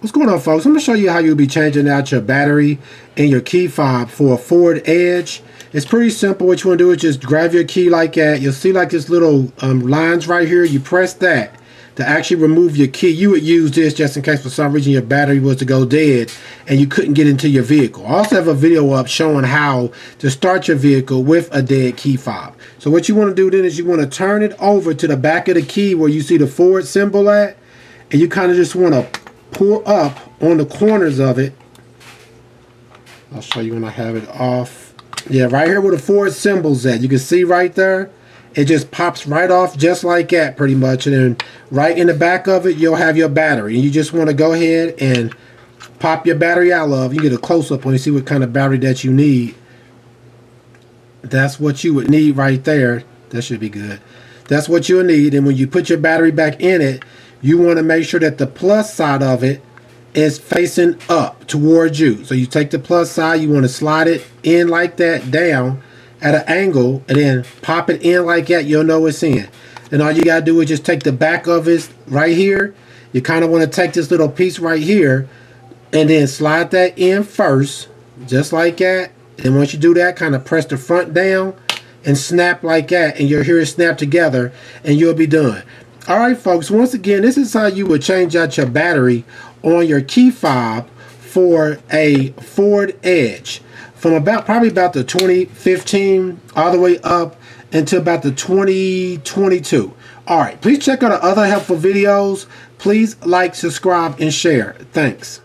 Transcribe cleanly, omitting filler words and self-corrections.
What's going on, folks? I'm going to show you how you'll be changing out your battery in your key fob for a forward edge. It's pretty simple. What you want to do is just grab your key like that. You'll see like this little lines right here. You press that to actually remove your key. You would use this just in case for some reason your battery was to go dead and you couldn't get into your vehicle. I also have a video up showing how to start your vehicle with a dead key fob. So what you want to do then is you want to turn it over to the back of the key where you see the forward symbol at, and you kind of just want to pull up on the corners of it. I'll show you when I have it off. Yeah, right here where the forward symbol's at. You can see right there. It just pops right off just like that pretty much. And then right in the back of it, you'll have your battery. And you just want to go ahead and pop your battery out of. You get a close-up when you see what kind of battery that you need. That's what you would need right there. That should be good. That's what you'll need. And when you put your battery back in it, you want to make sure that the plus side of it is facing up towards you. So you take the plus side, you want to slide it in like that down at an angle, and then pop it in like that. You'll know it's in. And all you got to do is just take the back of it right here. You kind of want to take this little piece right here and then slide that in first, just like that. And once you do that, kind of press the front down and snap like that, and you'll hear it snap together, and you'll be done. Alright, folks, once again, this is how you would change out your battery on your key fob for a forward edge from probably about the 2015 all the way up until about the 2022. Alright, please check out our other helpful videos. Please like, subscribe, and share. Thanks.